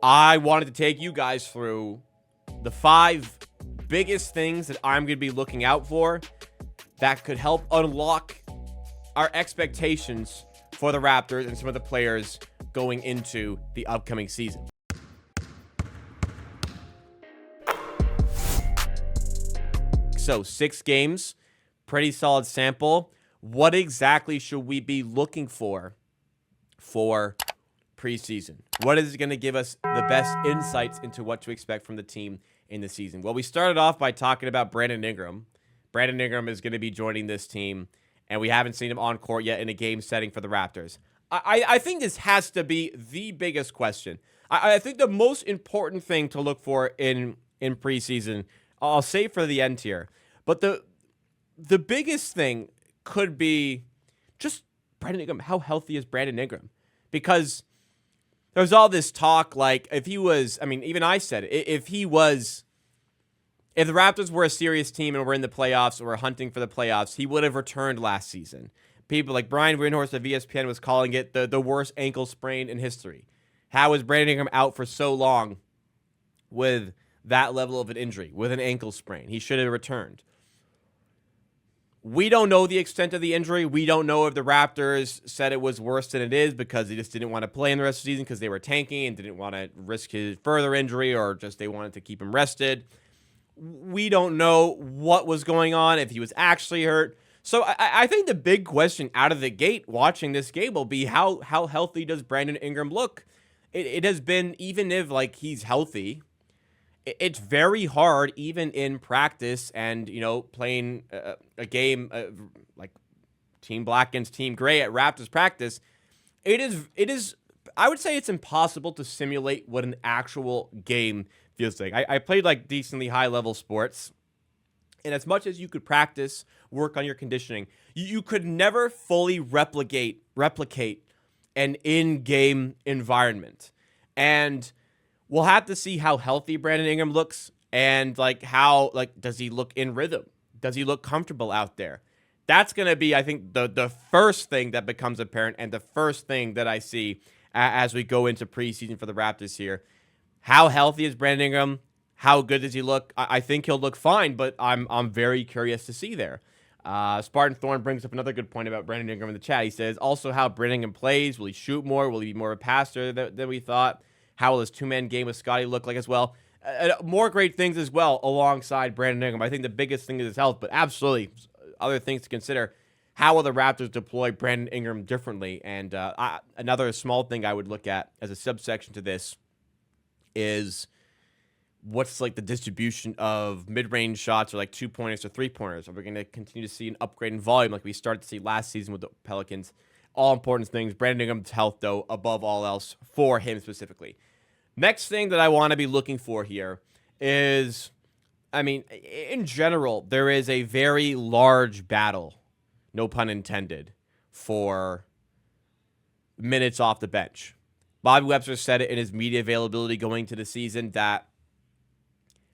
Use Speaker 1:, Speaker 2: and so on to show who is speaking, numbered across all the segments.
Speaker 1: I wanted to take you guys through the 5 biggest things that I'm going to be looking out for that could help unlock our expectations for the Raptors and some of the players going into the upcoming season. So 6 games, pretty solid sample. What exactly should we be looking for preseason? What is going to give us the best insights into what to expect from the team in the season? Well, we started off by talking about Brandon Ingram. Brandon Ingram is going to be joining this team, and we haven't seen him on court yet in a game setting for the Raptors. I think this has to be the biggest question. I think the most important thing to look for in preseason, I'll save for the end here, but the biggest thing could be just Brandon Ingram. How healthy is Brandon Ingram? Because there's all this talk, like, if he was, I mean, even I said it, if the Raptors were a serious team and were in the playoffs or were hunting for the playoffs, he would have returned last season. People like Brian Windhorst of ESPN was calling it the worst ankle sprain in history. How is Brandon Ingram out for so long with that level of an injury, with an ankle sprain? He should have returned. We don't know the extent of the injury. We don't know if the Raptors said it was worse than it is because they just didn't want to play in the rest of the season because they were tanking and didn't want to risk his further injury, or just they wanted to keep him rested. We don't know what was going on, if he was actually hurt. So I think the big question out of the gate watching this game will be how healthy does Brandon Ingram look? It has been, even if like he's healthy, it's very hard, even in practice and, you know, playing a game like Team Black against Team Gray at Raptors practice. It is. I would say it's impossible to simulate what an actual game feels like. I played like decently high level sports, and as much as you could practice, work on your conditioning, you could never fully replicate an in-game environment. And we'll have to see how healthy Brandon Ingram looks, and like how, like, does he look in rhythm? Does he look comfortable out there? That's going to be, I think, the first thing that becomes apparent, and the first thing that I see as we go into preseason for the Raptors here. How healthy is Brandon Ingram? How good does he look? I think he'll look fine, but I'm very curious to see there. Spartan Thorne brings up another good point about Brandon Ingram in the chat. He says, also how Brandon Ingram plays. Will he shoot more? Will he be more of a passer than we thought? How will his two-man game with Scotty look like as well? More great things as well alongside Brandon Ingram. I think the biggest thing is his health, but absolutely other things to consider. How will the Raptors deploy Brandon Ingram differently? And another small thing I would look at as a subsection to this is what's like the distribution of mid-range shots, or like 2-pointers or 3-pointers. Are we going to continue to see an upgrade in volume like we started to see last season with the Pelicans? All important things. Brandon Ingram's health, though, above all else for him specifically. Next thing that I want to be looking for here is, I mean, in general, there is a very large battle, no pun intended, for minutes off the bench. Bobby Webster said it in his media availability going to the season that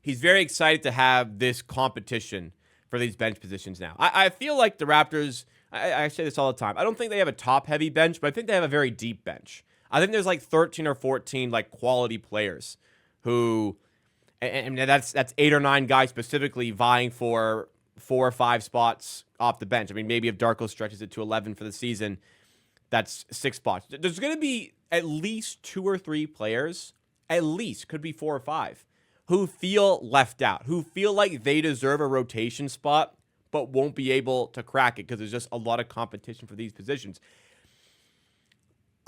Speaker 1: he's very excited to have this competition for these bench positions now. I feel like the Raptors, I say this all the time, I don't think they have a top-heavy bench, but I think they have a very deep bench. I think there's like 13 or 14 like quality players who, and that's 8 or 9 guys specifically vying for 4 or 5 spots off the bench. I mean, maybe if Darko stretches it to 11 for the season, that's 6 spots. There's going to be at least 2 or 3 players, at least, could be 4 or 5, who feel left out, who feel like they deserve a rotation spot, but won't be able to crack it because there's just a lot of competition for these positions.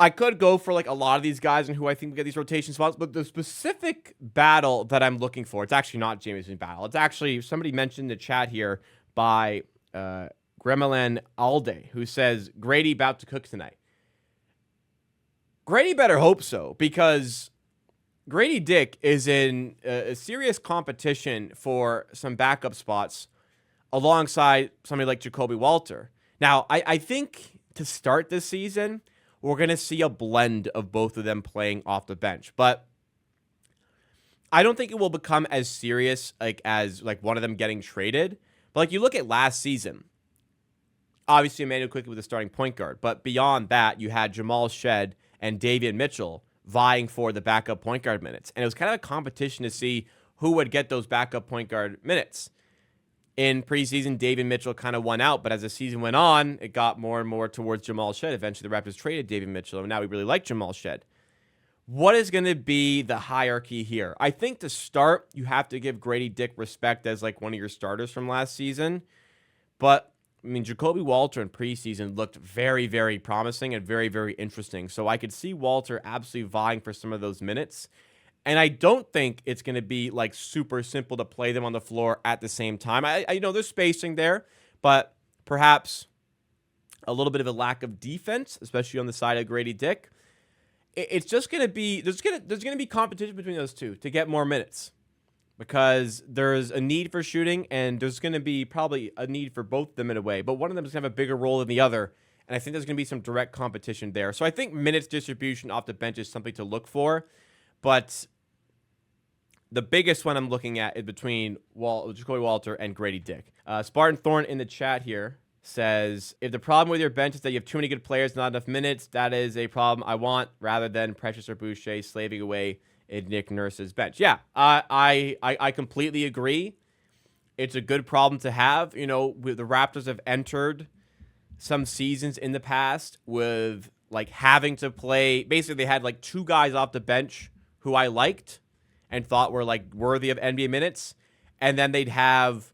Speaker 1: I could go for like a lot of these guys and who I think get these rotation spots, but the specific battle that I'm looking for, it's actually not Jameson's battle. It's actually, somebody mentioned in the chat here by Gremlin Alde, who says, Grady about to cook tonight. Grady better hope so, because Grady Dick is in a serious competition for some backup spots alongside somebody like Jacoby Walter. Now, I think to start this season, we're going to see a blend of both of them playing off the bench. But I don't think it will become as serious as one of them getting traded. But like you look at last season, obviously Emmanuel Quickley was a starting point guard. But beyond that, you had Jamal Shed and Davion Mitchell vying for the backup point guard minutes. And it was kind of a competition to see who would get those backup point guard minutes. In preseason, David Mitchell kind of won out, but as the season went on, it got more and more towards Jamal Shead. Eventually, the Raptors traded David Mitchell, and now we really like Jamal Shead. What is going to be the hierarchy here? I think to start, you have to give Grady Dick respect as like one of your starters from last season. But, I mean, Jacoby Walter in preseason looked very, very promising and very, very interesting. So I could see Walter absolutely vying for some of those minutes. And I don't think it's going to be like super simple to play them on the floor at the same time. I know there's spacing there, but perhaps a little bit of a lack of defense, especially on the side of Grady Dick. It's just going to be there's going to be competition between those two to get more minutes, because there's a need for shooting and there's going to be probably a need for both of them in a way, but one of them is going to have a bigger role than the other, and I think there's going to be some direct competition there. So I think minutes distribution off the bench is something to look for, but the biggest one I'm looking at is between Jacoby Walter and Grady Dick. Spartan Thorn in the chat here says, if the problem with your bench is that you have too many good players, not enough minutes, that is a problem I want, rather than Precious or Boucher slaving away in Nick Nurse's bench. Yeah, I completely agree. It's a good problem to have. You know, the Raptors have entered some seasons in the past with like having to play. Basically, they had like two guys off the bench who I liked and thought were like worthy of NBA minutes, and then they'd have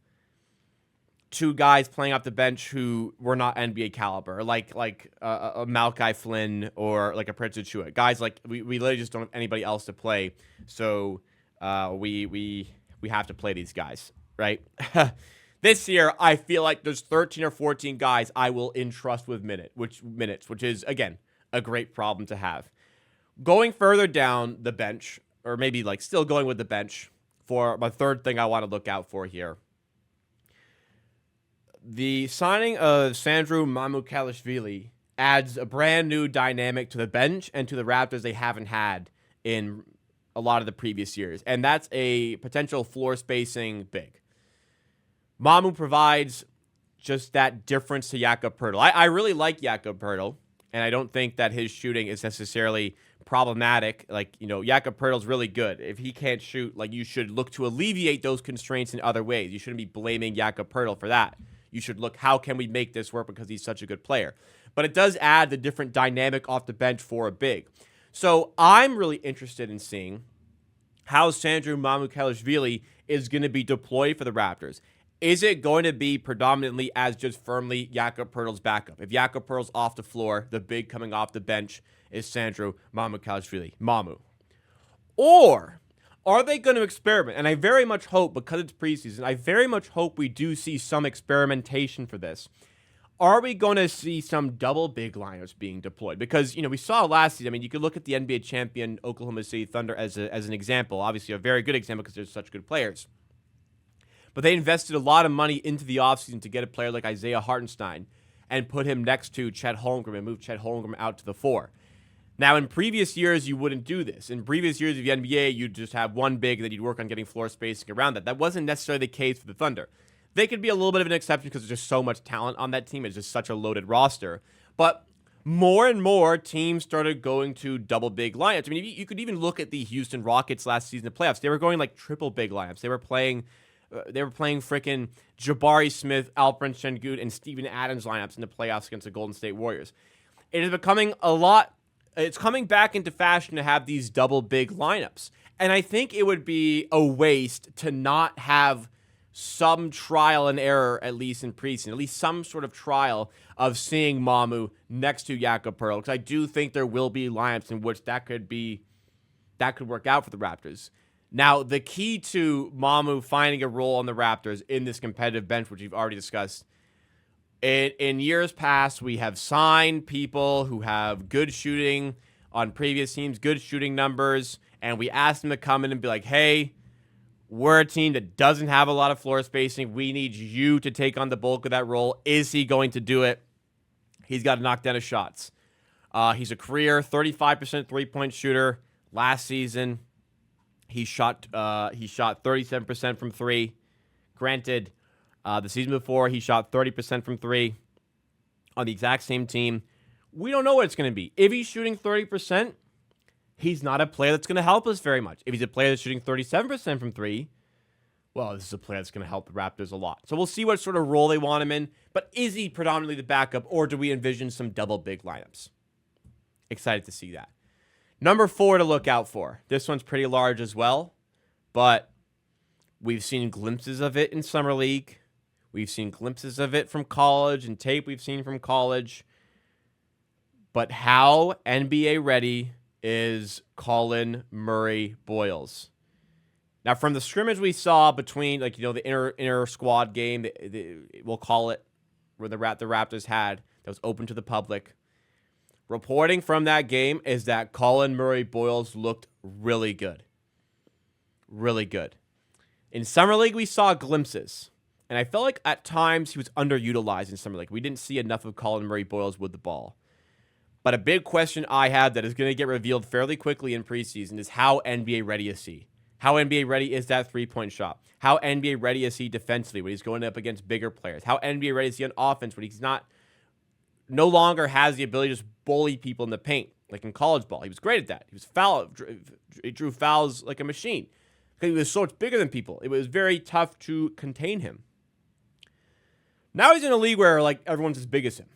Speaker 1: two guys playing off the bench who were not NBA caliber, like a Malachi Flynn or like a Prince Achiuwa. Guys like we literally just don't have anybody else to play, so we have to play these guys, right? This year, I feel like there's 13 or 14 guys I will entrust with minutes, which is again a great problem to have. Going further down the bench, or maybe like still going with the bench for my third thing I want to look out for here. The signing of Sandro Mamukelashvili adds a brand new dynamic to the bench and to the Raptors they haven't had in a lot of the previous years, and that's a potential floor spacing big. Mamu provides just that difference to Jakob Poeltl. I really like Jakob Poeltl, and I don't think that his shooting is necessarily problematic. Like, you know, Jakob Poeltl's really good. If he can't shoot, like, you should look to alleviate those constraints in other ways. You shouldn't be blaming Jakob Poeltl for that. You should look, how can we make this work because he's such a good player? But it does add the different dynamic off the bench for a big. So I'm really interested in seeing how Sandro Mamukelashvili is going to be deployed for the Raptors. Is it going to be predominantly as just firmly Jakob Poeltl's backup? If Jakob Poeltl's off the floor, the big coming off the bench is Sandro Mamukelashvili, Mamu. Or are they going to experiment? And I very much hope, because it's preseason, I very much hope we do see some experimentation for this. Are we going to see some double big lineups being deployed? Because, you know, we saw last season, I mean, you could look at the NBA champion Oklahoma City Thunder as an example. Obviously, a very good example because they're such good players. But they invested a lot of money into the offseason to get a player like Isaiah Hartenstein and put him next to Chet Holmgren and move Chet Holmgren out to the 4. Now, in previous years, you wouldn't do this. In previous years of the NBA, you'd just have one big and then you'd work on getting floor spacing around that. That wasn't necessarily the case for the Thunder. They could be a little bit of an exception because there's just so much talent on that team. It's just such a loaded roster. But more and more teams started going to double big lineups. I mean, you could even look at the Houston Rockets last season of playoffs. They were going like triple big lineups. They were playing freaking Jabari Smith, Alperen Sengun, and Steven Adams lineups in the playoffs against the Golden State Warriors. It is becoming it's coming back into fashion to have these double big lineups. And I think it would be a waste to not have some trial and error, at least in preseason, at least some sort of trial of seeing Mamu next to Jakob Poeltl, because I do think there will be lineups in which that could work out for the Raptors. Now, the key to Mamu finding a role on the Raptors in this competitive bench, which we've already discussed, in years past, we have signed people who have good shooting on previous teams, good shooting numbers, and we ask them to come in and be like, hey, we're a team that doesn't have a lot of floor spacing. We need you to take on the bulk of that role. Is he going to do it? He's got to knock down his shots. He's a career 35% three-point shooter. Last season, he shot 37% from three. Granted, the season before, he shot 30% from three on the exact same team. We don't know what it's going to be. If he's shooting 30%, he's not a player that's going to help us very much. If he's a player that's shooting 37% from three, well, this is a player that's going to help the Raptors a lot. So we'll see what sort of role they want him in. But is he predominantly the backup, or do we envision some double big lineups? Excited to see that. Number 4 to look out for. This one's pretty large as well, but we've seen glimpses of it in Summer League. We've seen glimpses of it from college and tape we've seen from college. But how NBA ready is Colin Murray Boyles? Now, from the scrimmage we saw between, the inner squad game, we'll call it, where the Raptors had, that was open to the public, reporting from that game is that Colin Murray Boyles looked really good. Really good. In Summer League, we saw glimpses. And I felt like at times he was underutilized in Summer League. We didn't see enough of Colin Murray Boyles with the ball. But a big question I have that is going to get revealed fairly quickly in preseason is how NBA ready is he? How NBA ready is that three-point shot? How NBA ready is he defensively when he's going up against bigger players? How NBA ready is he on offense when he's no longer has the ability to just bully people in the paint like in college ball? He was great at that. He drew fouls like a machine because he was so much bigger than people. It was very tough to contain him. Now he's in a league where everyone's as big as him.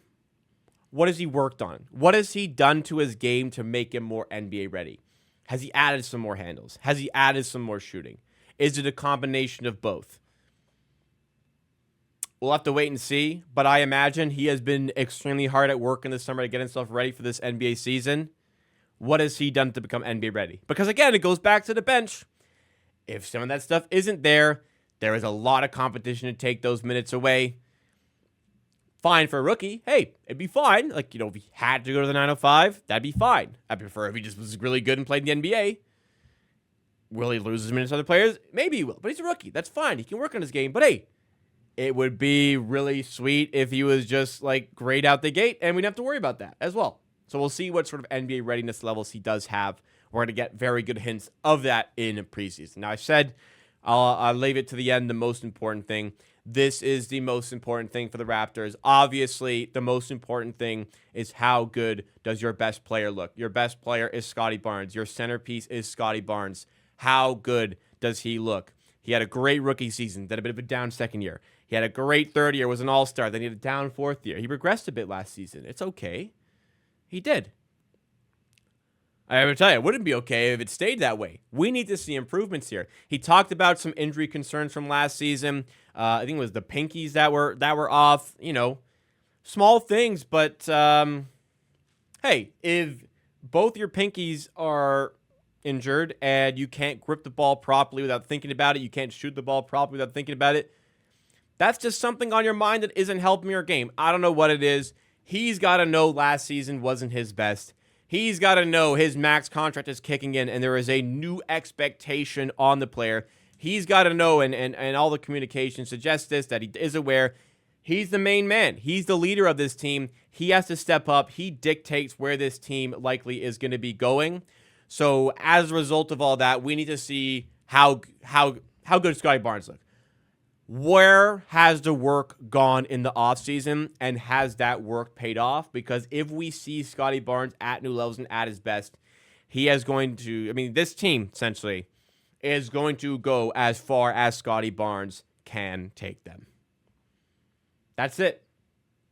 Speaker 1: What has he worked on? What has he done to his game to make him more NBA ready? Has he added some more handles? Has he added some more shooting? Is it a combination of both? We'll have to wait and see, but I imagine he has been extremely hard at work in the summer to get himself ready for this NBA season. What has he done to become NBA ready? Because again, it goes back to the bench. If some of that stuff isn't there, there is a lot of competition to take those minutes away. Fine for a rookie. Hey, it'd be fine. If he had to go to the 905, that'd be fine. I'd prefer if he just was really good and played in the NBA. Will he lose his minutes to other players? Maybe he will, but he's a rookie. That's fine. He can work on his game. But hey, it would be really sweet if he was just great out the gate, and we don't have to worry about that as well. So we'll see what sort of NBA readiness levels he does have. We're going to get very good hints of that in preseason. Now, I said I'll leave it to the end, the most important thing. This is the most important thing for the Raptors. Obviously, the most important thing is how good does your best player look. Your best player is Scotty Barnes. Your centerpiece is Scotty Barnes. How good does he look? He had a great rookie season, then a bit of a down second year. He had a great third year, was an all-star, then he had a down fourth year. He regressed a bit last season. It's okay. He did. I would tell you, it wouldn't be okay if it stayed that way. We need to see improvements here. He talked about some injury concerns from last season. I think it was the pinkies that were off. Small things, but hey, if both your pinkies are injured and you can't grip the ball properly without thinking about it, you can't shoot the ball properly without thinking about it, that's just something on your mind that isn't helping your game. I don't know what it is. He's got to know last season wasn't his best. He's got to know his max contract is kicking in and there is a new expectation on the player. He's got to know, and all the communication suggests this, that he is aware. He's the main man. He's the leader of this team. He has to step up. He dictates where this team likely is going to be going. So as a result of all that, we need to see how good Scotty Barnes looks. Where has the work gone in the offseason, and has that work paid off? Because if we see Scotty Barnes at new levels and at his best, he is going to, this team essentially is going to go as far as Scotty Barnes can take them. That's it.